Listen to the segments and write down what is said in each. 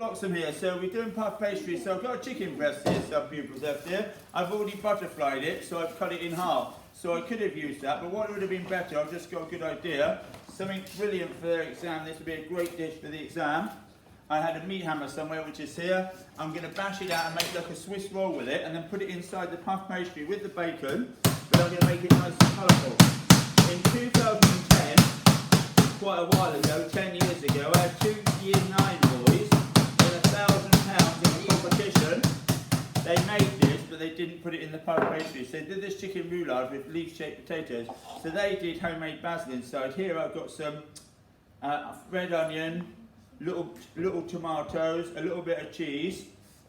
Bloxham here, so we're doing puff pastry. So I've got a chicken breast here, some pupils left here. I've already butterflied it, so I've cut it in half. So I could have used that, but what would have been better, I've just got a good idea. Something brilliant for their exam. This would be a great dish for the exam. I had a meat hammer somewhere, which is here. I'm going to bash it out and make like a Swiss roll with it, and then put it inside the puff pastry with the bacon. But I'm going to make it nice and colourful. In 2010, quite a while ago, 10 years ago, I had 2 year 9 boys with £1,000 in a competition. They made this, but they didn't put it in the puff pastry. So they did this chicken roulade with leaf-shaped potatoes. So they did homemade basil inside. Here I've got some red onion, little tomatoes, a little bit of cheese.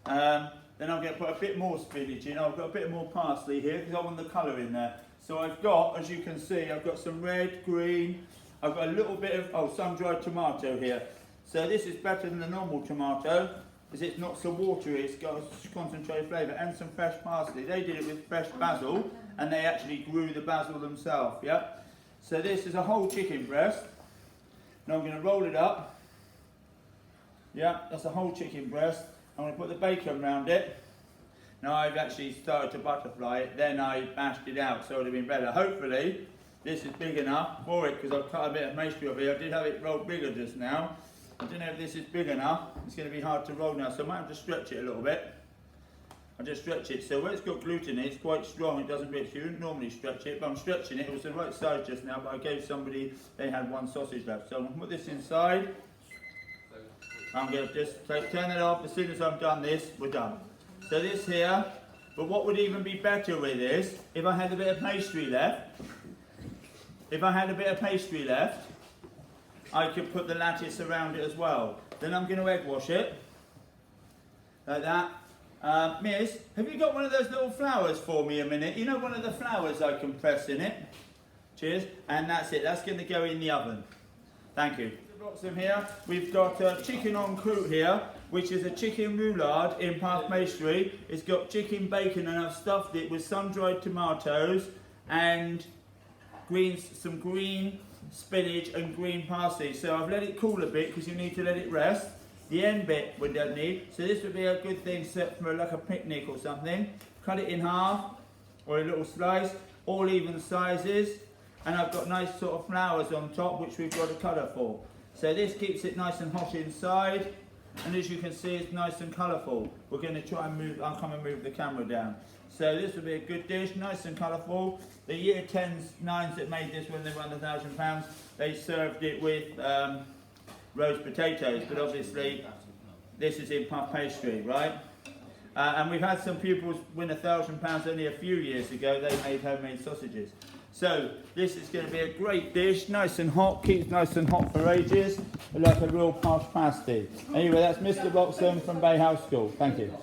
Then I'm going to put a bit more spinach in. I've got a bit more parsley here because I want the colour in there. So I've got, as you can see, I've got some red, green. I've got a little bit of sun-dried tomato here. So this is better than the normal tomato because it's not so watery. It's got a concentrated flavour and some fresh parsley. They did it with fresh basil and they actually grew the basil themselves. Yeah. So this is a whole chicken breast. Now I'm going to roll it up. Yeah, that's a whole chicken breast. I'm going to put the bacon around it. Now I've actually started to butterfly it, then I bashed it out, so it would have been better. Hopefully this is big enough for it because I've cut a bit of pastry off here. I did have it rolled bigger just now. I don't know if this is big enough. It's going to be hard to roll now, so I might have to stretch it a little bit. I'll just stretch it. So where it's got gluten in, it's quite strong. It doesn't mix. You wouldn't normally stretch it, but I'm stretching it. It was the right size just now, but I gave somebody, they had 1 sausage left. So I'm going to put this inside. I'm going to just turn it off. As soon as I've done this, we're done. So this here, but what would even be better with this, if I had a bit of pastry left, I could put the lattice around it as well. Then I'm going to egg wash it, like that. Miss, have you got one of those little flowers for me a minute? You know, one of the flowers I can press in it. Cheers. And that's it. That's going to go in the oven. Thank you. Bloxham here. We've got chicken en croûte here, which is a chicken roulade in puff pastry. It's got chicken bacon and I've stuffed it with sun-dried tomatoes and some green spinach and green parsley. So I've let it cool a bit because you need to let it rest. The end bit we don't need. So this would be a good thing set for like a picnic or something. Cut it in half or a little slice, all even sizes. And I've got nice sort of flowers on top, which we've got a colour for. So this keeps it nice and hot inside. And as you can see, it's nice and colourful. We're going to try and move, I'll come and move the camera down. So this would be a good dish, nice and colourful. The year 10s, 9s that made this when they won the £1,000, they served it with roast potatoes. But obviously, this is in puff pastry, right? And we've had some pupils win £1,000 only a few years ago. They made homemade sausages. So this is going to be a great dish, nice and hot, keeps nice and hot for ages, like a real puff pasty. Anyway, that's Mr. Bloxham from Bay House School. Thank you.